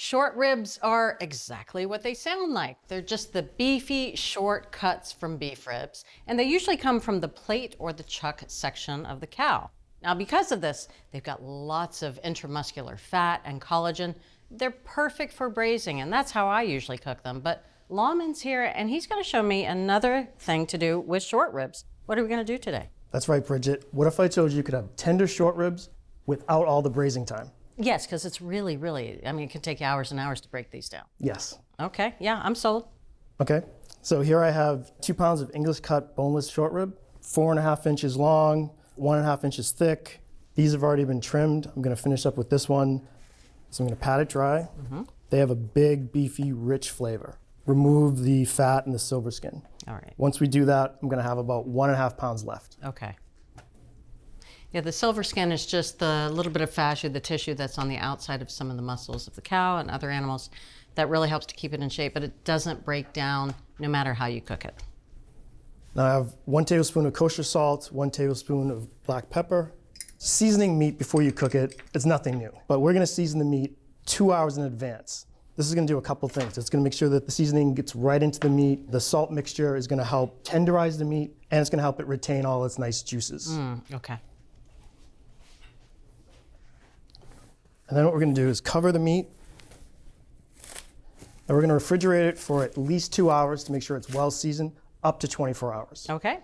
Short ribs are exactly what they sound like. They're just the beefy short cuts from beef ribs, and they usually come from the plate or the chuck section of the cow. Now, because of this, they've got lots of intramuscular fat and collagen. They're perfect for braising, and that's how I usually cook them. But Lawman's here, and he's going to show me another thing to do with short ribs. What are we going to do today? That's right, Bridget. What if I told you could have tender short ribs without all the braising time? Yes, because it's really, I mean, it can take hours and hours to break these down. Yes. Okay, yeah, I'm sold. Okay, so here I have 2 pounds of English cut boneless short rib, 4.5 inches long, 1.5 inches thick. These have already been trimmed. I'm gonna finish up with this one. So I'm gonna pat it dry. They have a big, beefy, rich flavor. Remove the fat and the silver skin. All right. Once we do that, I'm gonna have about 1.5 pounds left. Okay. Yeah, the silver skin is just the little bit of fascia, the tissue that's on the outside of some of the muscles of the cow and other animals that really helps to keep it in shape, but it doesn't break down no matter how you cook it. Now I have 1 tablespoon of kosher salt, 1 tablespoon of black pepper. Seasoning meat before you cook it is nothing new, but we're gonna season the meat 2 hours in advance. This is gonna do a couple things. It's gonna make sure that the seasoning gets right into the meat. The salt mixture is gonna help tenderize the meat, and it's gonna help it retain all its nice juices. Okay. And then what we're gonna do is cover the meat, and we're gonna refrigerate it for at least 2 hours to make sure it's well seasoned, up to 24 hours. Okay.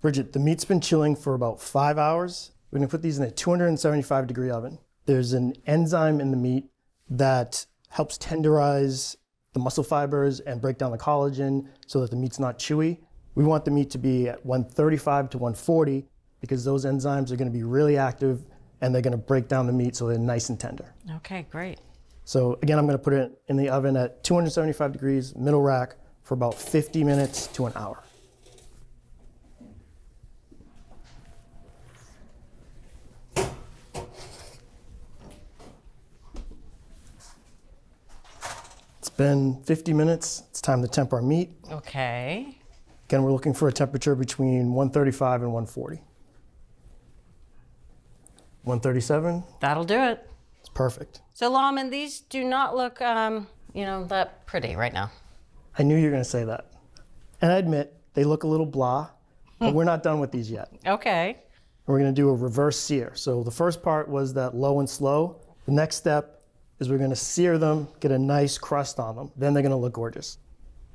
Bridget, the meat's been chilling for about 5 hours. We're gonna put these in a 275-degree oven. There's an enzyme in the meat that helps tenderize the muscle fibers and break down the collagen so that the meat's not chewy. We want the meat to be at 135 to 140 because those enzymes are gonna be really active and they're gonna break down the meat so they're nice and tender. Okay, great. So again, I'm gonna put it in the oven at 275 degrees, middle rack, for about 50 minutes to an hour. It's been 50 minutes. It's time to temper our meat. Okay. Again, we're looking for a temperature between 135 and 140. 137. That'll do it. It's perfect. So Lawman, these do not look, that pretty right now. I knew you were gonna say that. And I admit, they look a little blah, but we're not done with these yet. Okay. We're gonna do a reverse sear. So the first part was that low and slow. The next step is we're gonna sear them, get a nice crust on them. Then they're gonna look gorgeous.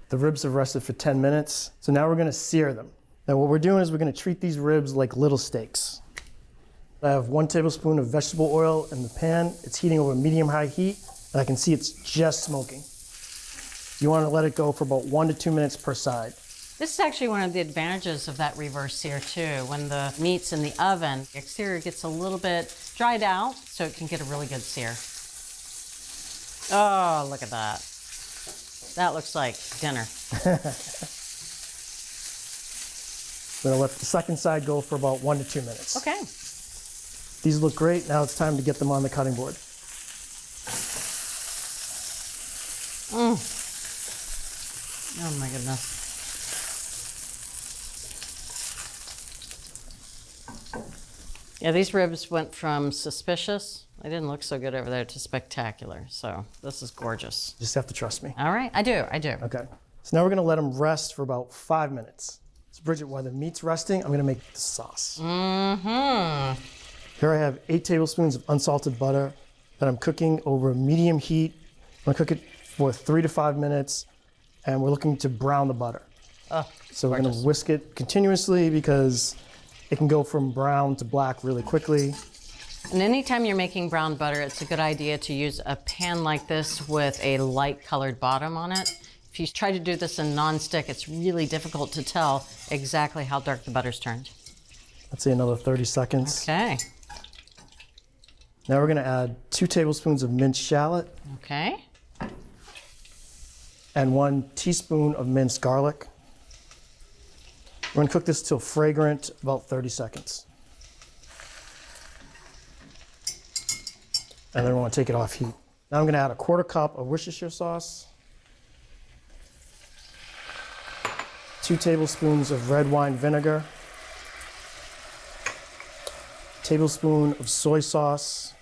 The ribs have rested for 10 minutes. So now we're gonna sear them. Now what we're doing is we're gonna treat these ribs like little steaks. I have 1 tablespoon of vegetable oil in the pan. It's heating over medium-high heat, and I can see it's just smoking. You wanna let it go for about 1 to 2 minutes per side. This is actually one of the advantages of that reverse sear too. When the meat's in the oven, the exterior gets a little bit dried out so it can get a really good sear. Oh, look at that. That looks like dinner. We're gonna let the second side go for about 1 to 2 minutes. Okay. These look great. Now it's time to get them on the cutting board. Oh my goodness. Yeah, these ribs went from suspicious, they didn't look so good over there, to spectacular. So this is gorgeous. Just have to trust me. All right, I do. Okay. So now we're gonna let them rest for about 5 minutes. So Bridget, while the meat's resting, I'm gonna make the sauce. Here I have 8 tablespoons of unsalted butter that I'm cooking over medium heat. I'm gonna cook it for 3 to 5 minutes, and we're looking to brown the butter. Oh, So we're gonna whisk it continuously because it can go from brown to black really quickly. And anytime you're making brown butter, it's a good idea to use a pan like this with a light colored bottom on it. If you try to do this in non-stick, it's really difficult to tell exactly how dark the butter's turned. Let's say another 30 seconds. Okay. Now we're gonna add 2 tablespoons of minced shallot Okay. and 1 teaspoon of minced garlic. We're gonna cook this till fragrant, about 30 seconds. And then we're gonna take it off heat. Now I'm gonna add a 1/4 cup of Worcestershire sauce, 2 tablespoons of red wine vinegar, tablespoon of soy sauce,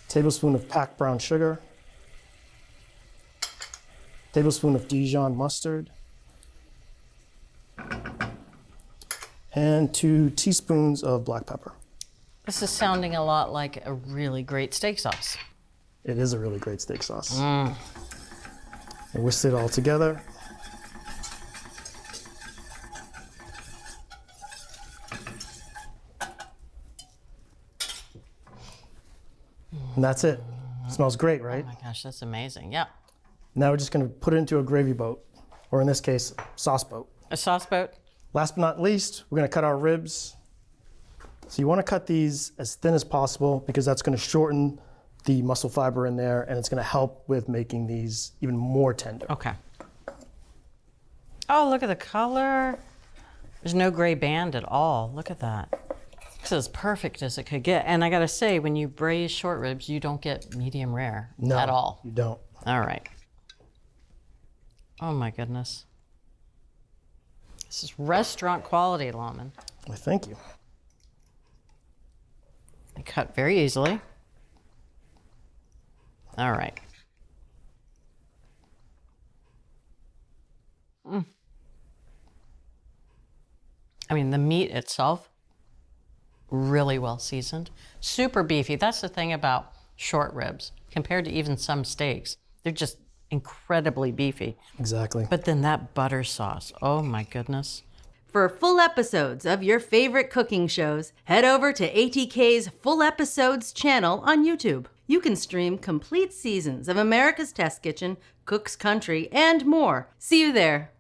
tablespoon of packed brown sugar, tablespoon of Dijon mustard, and 2 teaspoons of black pepper. This is sounding a lot like a really great steak sauce. It is a really great steak sauce. And whisk it all together. And that's it. Smells great, right? Oh my gosh, that's amazing. Yeah. Now we're just gonna put it into a gravy boat, or in this case, sauce boat. A sauce boat. Last but not least, we're gonna cut our ribs. So you wanna cut these as thin as possible because that's gonna shorten the muscle fiber in there and it's gonna help with making these even more tender. Okay. Oh, look at the color. There's no gray band at all. Look at that. This is as perfect as it could get. And I gotta say, when you braise short ribs, you don't get medium rare at all. You don't. All right. Oh my goodness. This is restaurant quality, Lawman. Well, thank you. They cut very easily. All right. I mean, the meat itself, really well seasoned. Super beefy. That's the thing about short ribs. Compared to even some steaks, they're just incredibly beefy. Exactly. But then that butter sauce, oh my goodness. For full episodes of your favorite cooking shows, head over to ATK's Full Episodes channel on YouTube. You can stream complete seasons of America's Test Kitchen, Cook's Country, and more. See you there.